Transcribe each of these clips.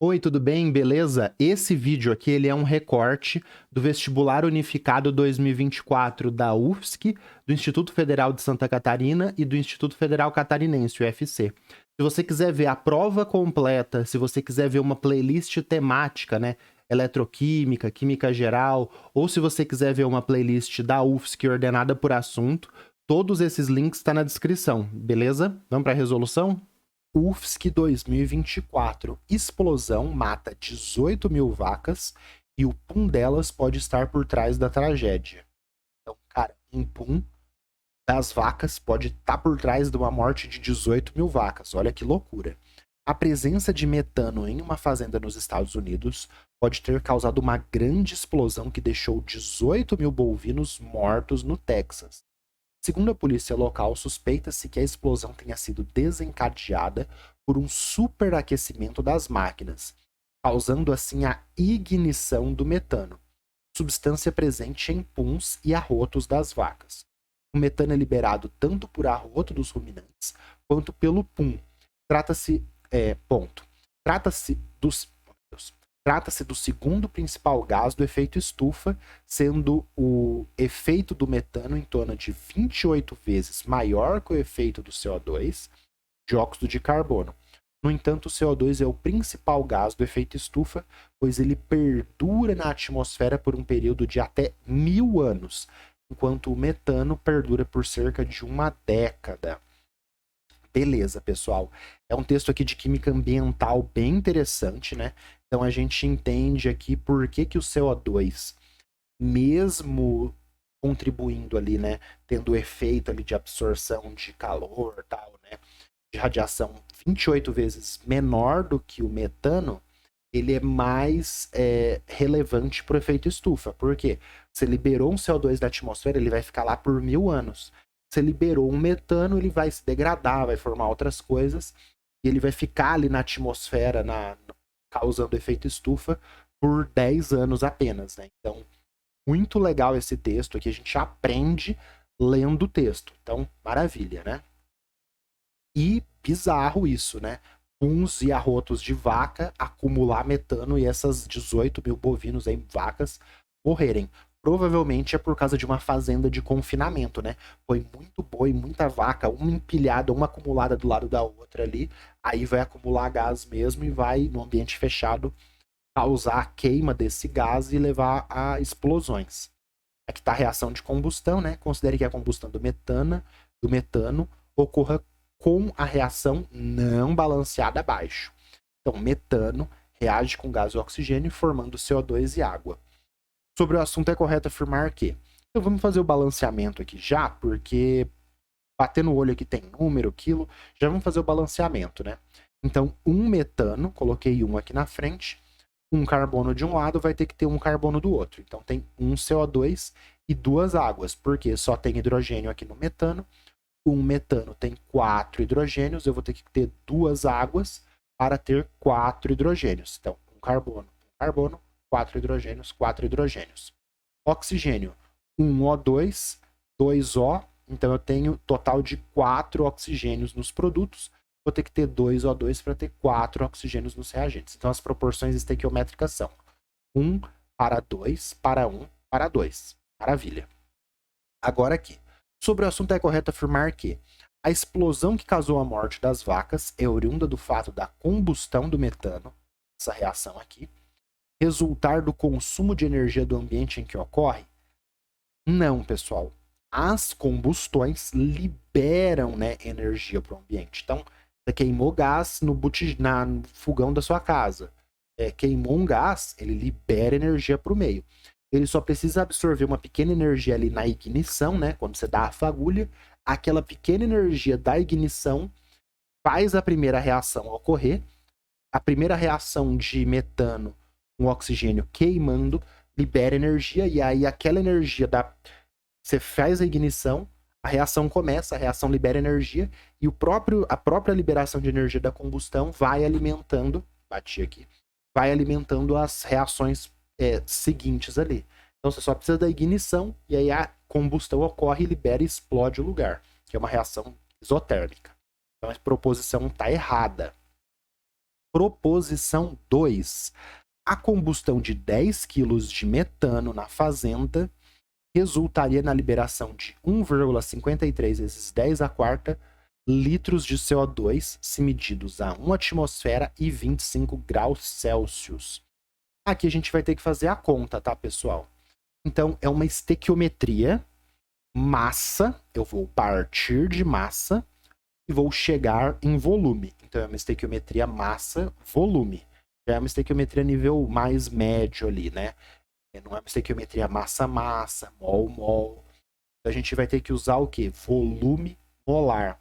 Oi, tudo bem? Beleza? Esse vídeo aqui ele é um recorte do Vestibular Unificado 2024 da UFSC, do Instituto Federal de Santa Catarina e do Instituto Federal Catarinense, UFC. Se você quiser ver a prova completa, se você quiser ver uma playlist temática, né? Eletroquímica, Química Geral, ou se você quiser ver uma playlist da UFSC ordenada por assunto, todos esses links estão na descrição, beleza? Vamos para a resolução? UFSC 2024. Explosão mata 18 mil vacas e o pum delas pode estar por trás da tragédia. Então, cara, um pum das vacas pode estar por trás de uma morte de 18 mil vacas. Olha que loucura. A presença de metano em uma fazenda nos Estados Unidos pode ter causado uma grande explosão que deixou 18 mil bovinos mortos no Texas. Segundo a polícia local, suspeita-se que a explosão tenha sido desencadeada por um superaquecimento das máquinas, causando assim a ignição do metano, substância presente em puns e arrotos das vacas. O metano é liberado tanto por arroto dos ruminantes quanto pelo pum. Trata-se Trata-se dos Trata-se do segundo principal gás do efeito estufa, sendo o efeito do metano em torno de 28 vezes maior que o efeito do CO2, dióxido de carbono. No entanto, o CO2 é o principal gás do efeito estufa, pois ele perdura na atmosfera por um período de até 1000 anos, enquanto o metano perdura por cerca de uma década. Beleza, pessoal. É um texto aqui de química ambiental bem interessante, né? Então a gente entende aqui por que o CO2, mesmo contribuindo ali, né, tendo o efeito ali de absorção de calor, tal, né, de radiação 28 vezes menor do que o metano, ele é mais relevante para o efeito estufa. Por quê? Você liberou um CO2 da atmosfera, ele vai ficar lá por 1000 anos. Você liberou um metano, ele vai se degradar, vai formar outras coisas, e ele vai ficar ali na atmosfera, causando efeito estufa, por 10 anos apenas, né? Então, muito legal esse texto aqui, a gente aprende lendo o texto. Então, maravilha, né? E bizarro isso, né? Puns e arrotos de vaca acumular metano e essas 18 mil bovinos aí, vacas, morrerem. Provavelmente é por causa de uma fazenda de confinamento, né? Foi muito boi, muita vaca, uma empilhada, uma acumulada do lado da outra ali. Aí vai acumular gás mesmo e vai, no ambiente fechado, causar a queima desse gás e levar a explosões. Aqui está a reação de combustão, né? Considere que a combustão do metano ocorra com a reação não balanceada abaixo. Então, metano reage com gás e oxigênio, formando CO2 e água. Sobre o assunto, é correto afirmar que... Então, vamos fazer o balanceamento aqui já, porque bater no olho aqui tem número, quilo, já vamos fazer o balanceamento, né? Então, um metano, coloquei um aqui na frente, um carbono de um lado vai ter que ter um carbono do outro. Então, tem um CO2 e duas águas, porque só tem hidrogênio aqui no metano. Um metano tem 4 hidrogênios, eu vou ter que ter duas águas para ter 4 hidrogênios. Então, um carbono, 4 hidrogênios, 4 hidrogênios. Oxigênio, 1 O2, 2 O, então eu tenho total de 4 oxigênios nos produtos, vou ter que ter 2 O2 para ter 4 oxigênios nos reagentes. Então as proporções estequiométricas são 1 para 2 para 1 para 2. Maravilha. Agora aqui. Sobre o assunto, é correto afirmar que a explosão que causou a morte das vacas é oriunda do fato da combustão do metano, essa reação aqui, resultar do consumo de energia do ambiente em que ocorre? Não, pessoal. As combustões liberam, né, energia para o ambiente. Então, você queimou gás no fogão da sua casa. Queimou um gás, ele libera energia para o meio. Ele só precisa absorver uma pequena energia ali na ignição, né? Quando você dá a fagulha, aquela pequena energia da ignição faz a primeira reação ocorrer. A primeira reação de metano com oxigênio queimando libera energia, e aí aquela energia você faz a ignição, a reação começa, a reação libera energia, e a própria liberação de energia da combustão vai alimentando, vai alimentando as reações seguintes ali. Então você só precisa da ignição, e aí a combustão ocorre, libera e explode o lugar, que é uma reação isotérmica. Então a proposição está errada. Proposição 2. A combustão de 10 kg de metano na fazenda resultaria na liberação de 1,53 vezes 10 a quarta litros de CO2, se medidos a 1 atmosfera e 25 graus Celsius. Aqui a gente vai ter que fazer a conta, tá, pessoal? Então, é uma estequiometria, massa, eu vou partir de massa e vou chegar em volume. Então, é uma estequiometria massa-volume. Já é uma estequiometria nível mais médio ali, né? Não é uma estequiometria massa-massa, mol-mol. Então, a gente vai ter que usar o quê? Volume molar.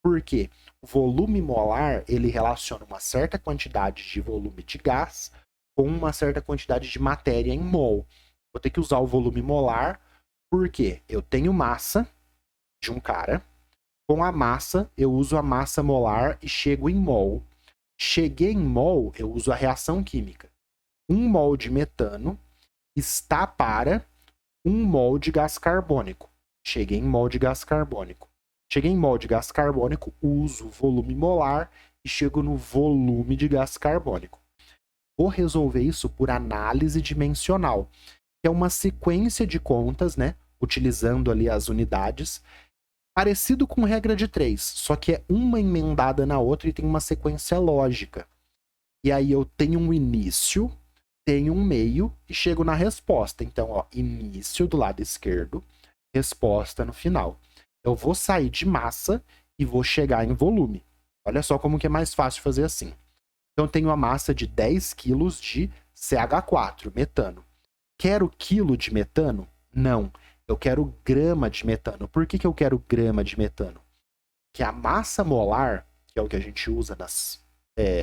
Por quê? O volume molar, ele relaciona uma certa quantidade de volume de gás com uma certa quantidade de matéria em mol. Vou ter que usar o volume molar, porque eu tenho massa de um cara, com a massa eu uso a massa molar e chego em mol. Cheguei em mol, eu uso a reação química. 1 mol de metano está para 1 mol de gás carbônico. Cheguei em mol de gás carbônico. Cheguei em mol de gás carbônico, uso o volume molar e chego no volume de gás carbônico. Vou resolver isso por análise dimensional, que é uma sequência de contas, né, utilizando ali as unidades, parecido com regra de 3, só que é uma emendada na outra e tem uma sequência lógica. E aí eu tenho um início, tenho um meio e chego na resposta. Então, ó, início do lado esquerdo, resposta no final. Eu vou sair de massa e vou chegar em volume. Olha só como que é mais fácil fazer assim. Então, eu tenho a massa de 10 kg de CH4, metano. Quero quilo de metano? Não. Eu quero grama de metano. Por que eu quero grama de metano? Que a massa molar, que é o que a gente usa nas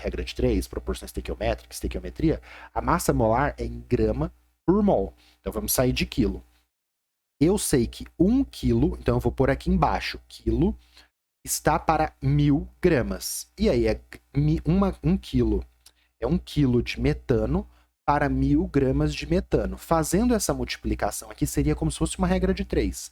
regra de 3, proporção estequiométrica, estequiometria, a massa molar é em grama por mol. Então, vamos sair de quilo. Eu sei que 1 quilo, então eu vou pôr aqui embaixo, quilo, está para 1000 gramas. E aí, 1 quilo é 1 quilo de metano para 1000 gramas de metano. Fazendo essa multiplicação aqui, seria como se fosse uma regra de 3.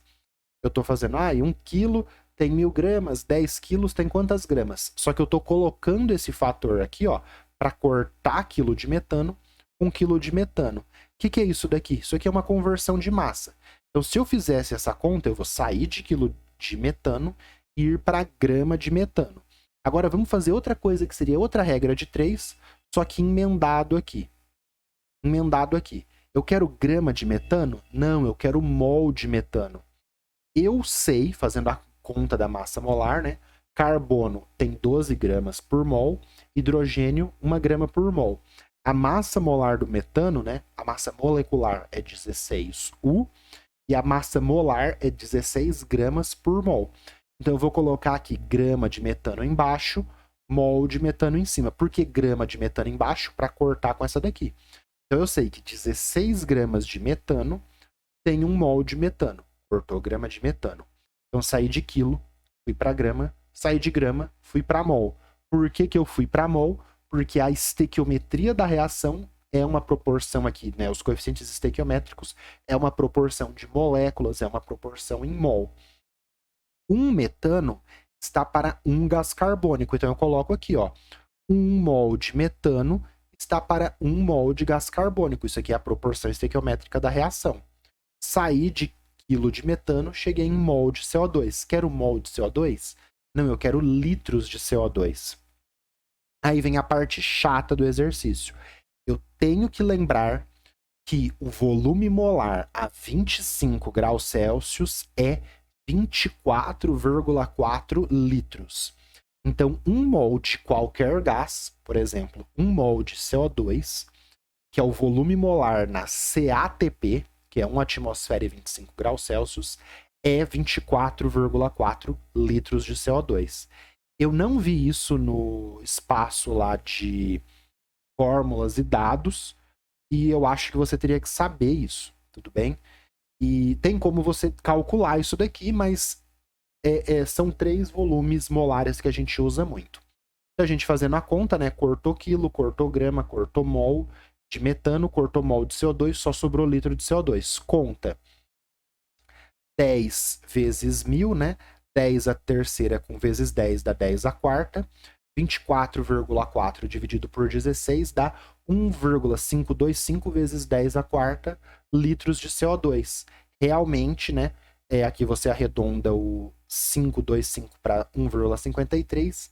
Eu estou fazendo, 1 quilo tem 1000 gramas, 10 quilos tem quantas gramas? Só que eu estou colocando esse fator aqui, ó, para cortar quilo de metano com quilo de metano. O que é isso daqui? Isso aqui é uma conversão de massa. Então, se eu fizesse essa conta, eu vou sair de quilo de metano e ir para grama de metano. Agora, vamos fazer outra coisa que seria outra regra de 3, só que emendado aqui. Emendado aqui. Eu quero grama de metano? Não, eu quero mol de metano. Eu sei, fazendo a conta da massa molar, né? Carbono tem 12 gramas por mol, hidrogênio 1 grama por mol. A massa molar do metano, né? A massa molecular é 16U e a massa molar é 16 gramas por mol. Então eu vou colocar aqui grama de metano embaixo, mol de metano em cima. Por que grama de metano embaixo? Para cortar com essa daqui. Então eu sei que 16 gramas de metano tem 1 mol de metano. Cortou grama de metano. Então saí de quilo, fui para grama, saí de grama, fui para mol. Por que eu fui para mol? Porque a estequiometria da reação é uma proporção aqui, né? Os coeficientes estequiométricos é uma proporção de moléculas, é uma proporção em mol. 1 metano está para 1 gás carbônico. Então eu coloco aqui, ó, 1 mol de metano está para 1 mol de gás carbônico. Isso aqui é a proporção estequiométrica da reação. Saí de quilo de metano, cheguei em mol de CO2. Quero mol de CO2? Não, eu quero litros de CO2. Aí vem a parte chata do exercício. Eu tenho que lembrar que o volume molar a 25 graus Celsius é 24,4 litros. Então, 1 mol de qualquer gás, por exemplo, 1 mol de CO2, que é o volume molar na CATP, que é 1 atmosfera e 25 graus Celsius, é 24,4 litros de CO2. Eu não vi isso no espaço lá de fórmulas e dados, e eu acho que você teria que saber isso, tudo bem? E tem como você calcular isso daqui, mas são 3 volumes molares que a gente usa muito. Então, a gente fazendo a conta, né? Cortou quilo, cortou grama, cortou mol de metano, cortou mol de CO2, só sobrou litro de CO2. Conta 10 vezes 1000, né? 10 a terceira com vezes 10 dá 10 a quarta. 24,4 dividido por 16 dá 1,525 vezes 10 a quarta litros de CO2. Realmente, né, aqui você arredonda o 525 para 1,53.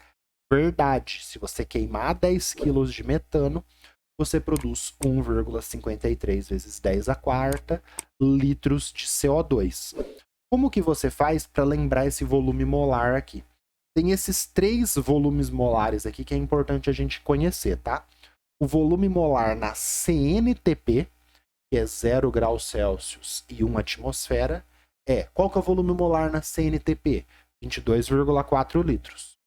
Verdade, se você queimar 10 quilos de metano, você produz 1,53 vezes 10 a quarta litros de CO2. Como que você faz para lembrar esse volume molar aqui? Tem esses 3 volumes molares aqui que é importante a gente conhecer, tá? O volume molar na CNTP, que é 0 graus Celsius e 1 atmosfera, qual que é o volume molar na CNTP? 22,4 litros.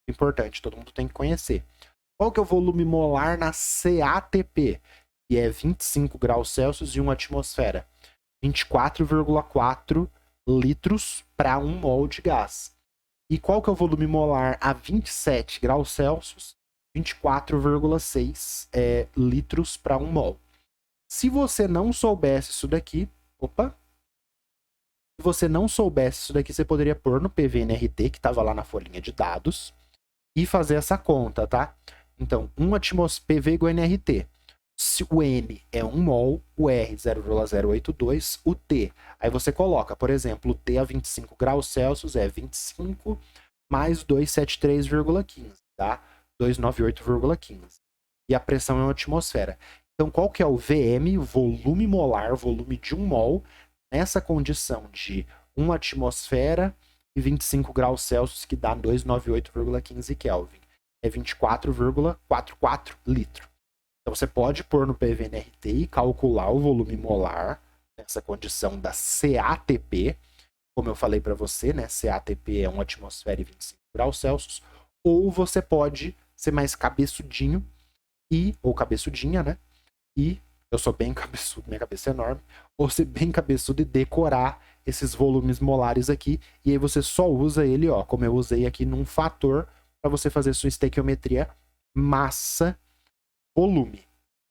Importante, todo mundo tem que conhecer. Qual que é o volume molar na CATP? Que é 25 graus Celsius e 1 atmosfera. 24,4 litros para 1 mol de gás. E qual que é o volume molar a 27 graus Celsius? 24,6 litros para 1 mol. Se você não soubesse isso daqui, se você não soubesse isso daqui, você poderia pôr no PVNRT, que estava lá na folhinha de dados, e fazer essa conta, tá? Então, 1 atmosfera PV igual a NRT. Se o N é 1 mol, o R 0,082, o T. Aí você coloca, por exemplo, o T a 25 graus Celsius é 25 mais 273,15, tá? 298,15. E a pressão é uma atmosfera. Então, qual que é o VM, volume molar, volume de 1 mol, nessa condição de 1 atmosfera e 25 graus Celsius, que dá 298,15 Kelvin. É 24,44 litros. Então, você pode pôr no PVNRT e calcular o volume molar nessa condição da CATP. Como eu falei para você, né? CATP é 1 atmosfera e 25 graus Celsius. Ou você pode ser mais cabeçudinho, ou cabeçudinha, né? E eu sou bem cabeçudo, minha cabeça é enorme. Ou ser bem cabeçudo e decorar esses volumes molares aqui. E aí você só usa ele, ó, como eu usei aqui num fator, para você fazer sua estequiometria massa-volume.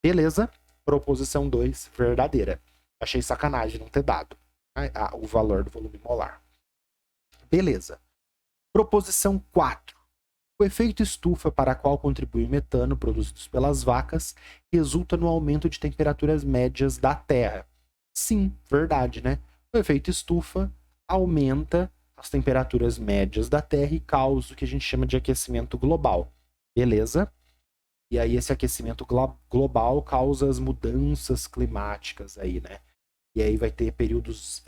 Beleza? Proposição 2, verdadeira. Achei sacanagem não ter dado o valor do volume molar. Beleza. Proposição 4. O efeito estufa para qual contribui o metano produzido pelas vacas resulta no aumento de temperaturas médias da Terra. Sim, verdade, né? O efeito estufa aumenta as temperaturas médias da Terra e causa o que a gente chama de aquecimento global. Beleza? E aí esse aquecimento global causa as mudanças climáticas aí, né? E aí vai ter períodos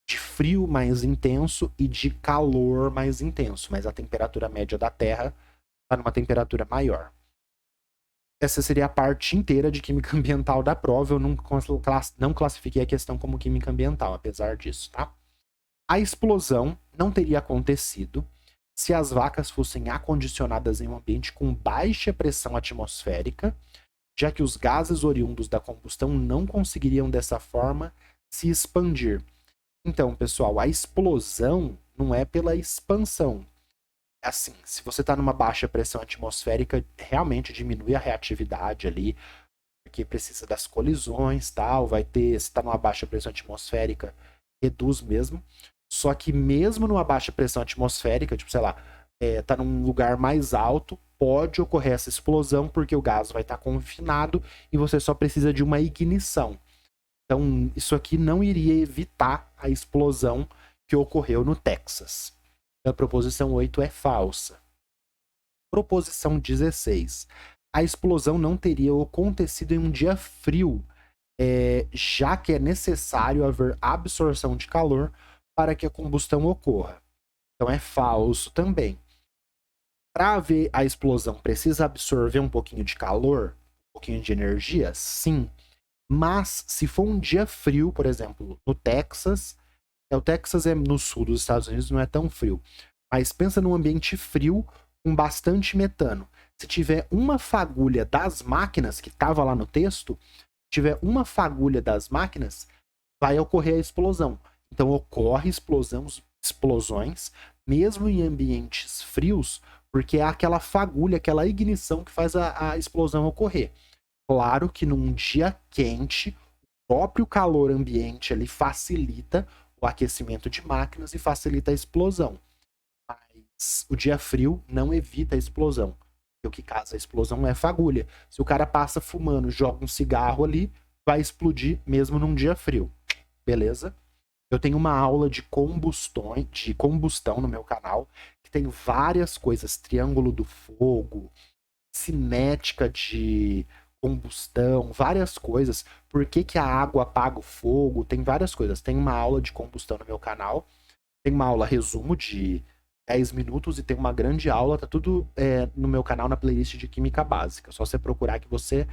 de frio mais intenso e de calor mais intenso, mas a temperatura média da Terra está numa temperatura maior. Essa seria a parte inteira de química ambiental da prova. Eu não classifiquei a questão como química ambiental, apesar disso, tá? A explosão não teria acontecido se as vacas fossem acondicionadas em um ambiente com baixa pressão atmosférica, já que os gases oriundos da combustão não conseguiriam dessa forma se expandir. Então, pessoal, a explosão não é pela expansão. Assim, se você está numa baixa pressão atmosférica, realmente diminui a reatividade ali, porque precisa das colisões, tal, vai ter, se está numa baixa pressão atmosférica, reduz mesmo. Só que mesmo numa baixa pressão atmosférica, tipo, sei lá, tá num lugar mais alto, pode ocorrer essa explosão, porque o gás vai estar confinado e você só precisa de uma ignição. Então, isso aqui não iria evitar a explosão que ocorreu no Texas. A proposição 8 é falsa. Proposição 16. A explosão não teria acontecido em um dia frio, já que é necessário haver absorção de calor para que a combustão ocorra. Então, é falso também. Para haver a explosão, precisa absorver um pouquinho de calor, um pouquinho de energia? Sim. Mas, se for um dia frio, por exemplo, no Texas, o Texas é no sul dos Estados Unidos, não é tão frio. Mas pensa num ambiente frio com bastante metano. Se tiver uma fagulha das máquinas, que estava lá no texto, tiver uma fagulha das máquinas, vai ocorrer a explosão. Então, ocorre explosões, mesmo em ambientes frios, porque é aquela fagulha, aquela ignição que faz a explosão ocorrer. Claro que num dia quente, o próprio calor ambiente ali facilita o aquecimento de máquinas e facilita a explosão. Mas o dia frio não evita a explosão. O que causa a explosão é fagulha. Se o cara passa fumando, joga um cigarro ali, vai explodir mesmo num dia frio. Beleza? Eu tenho uma aula de combustão no meu canal, que tem várias coisas, triângulo do fogo, cinética de combustão, várias coisas. Por que que a água apaga o fogo? Tem várias coisas. Tem uma aula de combustão no meu canal, tem uma aula resumo de 10 minutos e tem uma grande aula, tá tudo no meu canal na playlist de Química Básica. Só você procurar que você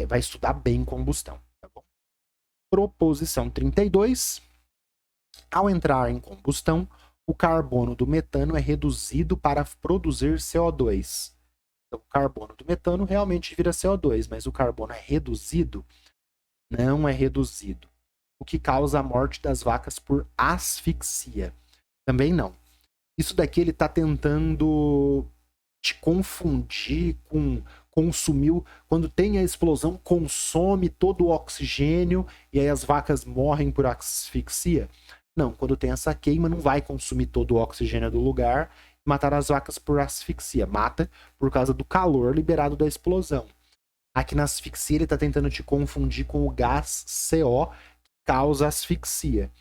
vai estudar bem combustão, tá bom? Proposição 32. Ao entrar em combustão, o carbono do metano é reduzido para produzir CO2. Então, o carbono do metano realmente vira CO2, mas o carbono é reduzido? Não é reduzido. O que causa a morte das vacas por asfixia? Também não. Isso daqui ele está tentando te confundir com consumiu. Quando tem a explosão, consome todo o oxigênio e aí as vacas morrem por asfixia. Não, quando tem essa queima, não vai consumir todo o oxigênio do lugar e matar as vacas por asfixia. Mata por causa do calor liberado da explosão. Aqui na asfixia, ele está tentando te confundir com o gás CO, que causa asfixia.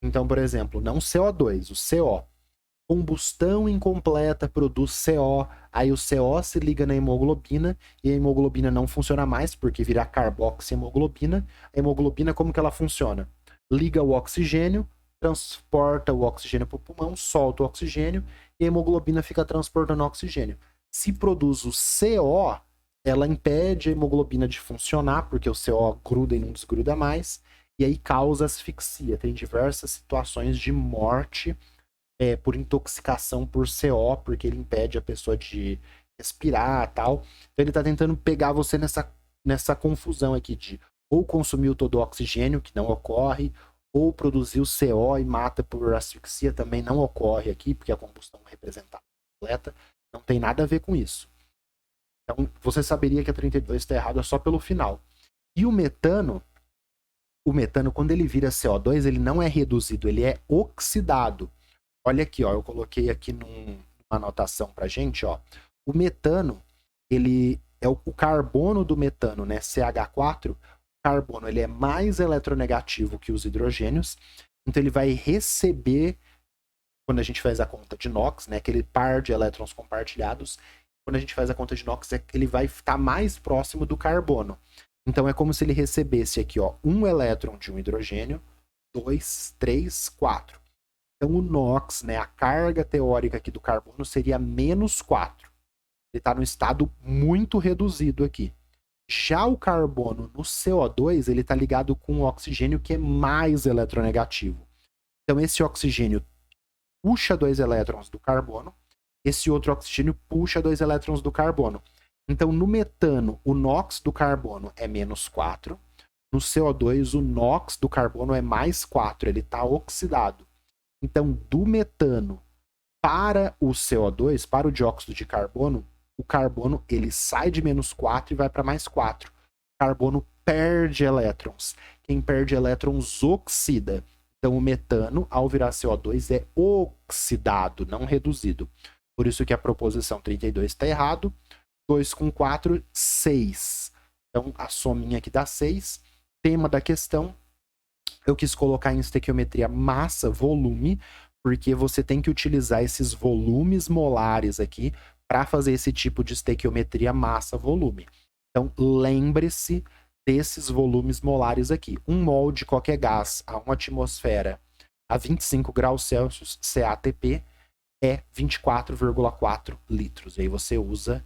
Então, por exemplo, não CO2, o CO. Combustão incompleta produz CO, aí o CO se liga na hemoglobina e a hemoglobina não funciona mais porque vira carboxihemoglobina. A hemoglobina, como que ela funciona? Liga o oxigênio, transporta o oxigênio para o pulmão, solta o oxigênio e a hemoglobina fica transportando oxigênio. Se produz o CO, ela impede a hemoglobina de funcionar, porque o CO gruda e não desgruda mais, e aí causa asfixia. Tem diversas situações de morte por intoxicação por CO, porque ele impede a pessoa de respirar e tal. Então ele está tentando pegar você nessa confusão aqui de ou consumiu todo o oxigênio, que não ocorre, ou produziu CO e mata por asfixia, também não ocorre aqui, porque a combustão representada completa, não tem nada a ver com isso. Então, você saberia que a 32 está errada só pelo final. E o metano, quando ele vira CO2, ele não é reduzido, ele é oxidado. Olha aqui, ó, eu coloquei aqui numa anotação pra gente, ó. O metano, ele é o carbono do metano, né, CH4, o carbono, ele é mais eletronegativo que os hidrogênios, então ele vai receber, quando a gente faz a conta de Knox, né, aquele par de elétrons compartilhados, quando a gente faz a conta de Knox, ele vai estar mais próximo do carbono. Então é como se ele recebesse aqui, ó, um elétron de um hidrogênio, 2, 3, 4. Então o NOx, né, a carga teórica aqui do carbono seria menos 4. Ele está no estado muito reduzido aqui. Já o carbono no CO2, ele está ligado com o oxigênio que é mais eletronegativo. Então esse oxigênio puxa 2 elétrons do carbono, esse outro oxigênio puxa 2 elétrons do carbono. Então no metano, o NOx do carbono é menos 4. No CO2, o NOx do carbono é mais 4, ele está oxidado. Então, do metano para o CO2, para o dióxido de carbono, o carbono ele sai de menos 4 e vai para mais 4. O carbono perde elétrons. Quem perde elétrons oxida. Então, o metano, ao virar CO2, é oxidado, não reduzido. Por isso que a proposição 32 está errado. 2 com 4, 6. Então, a sominha aqui dá 6. Tema da questão. Eu quis colocar em estequiometria massa, volume, porque você tem que utilizar esses volumes molares aqui para fazer esse tipo de estequiometria massa, volume. Então, lembre-se desses volumes molares aqui. 1 mol de qualquer gás a 1 atmosfera a 25 graus Celsius, CATP, é 24,4 litros. E aí você usa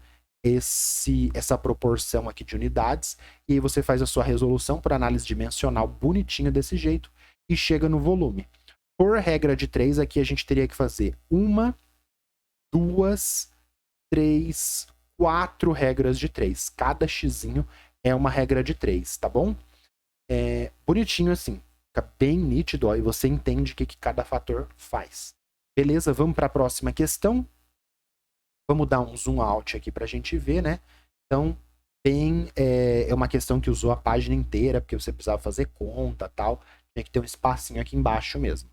essa proporção aqui de unidades, e aí você faz a sua resolução por análise dimensional bonitinha desse jeito e chega no volume. Por regra de 3, aqui a gente teria que fazer 1, 2, 3, 4 regras de 3. Cada xzinho é uma regra de 3, tá bom? Bonitinho assim, fica bem nítido, ó, e você entende o que cada fator faz. Beleza, vamos para a próxima questão. Vamos dar um zoom out aqui para a gente ver, né? Então, é uma questão que usou a página inteira, porque você precisava fazer conta e tal. Tinha que ter um espacinho aqui embaixo mesmo.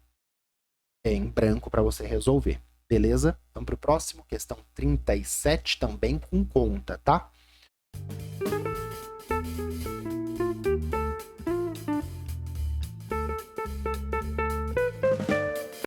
Em branco para você resolver. Beleza? Vamos pro próximo, questão 37, também com conta, tá?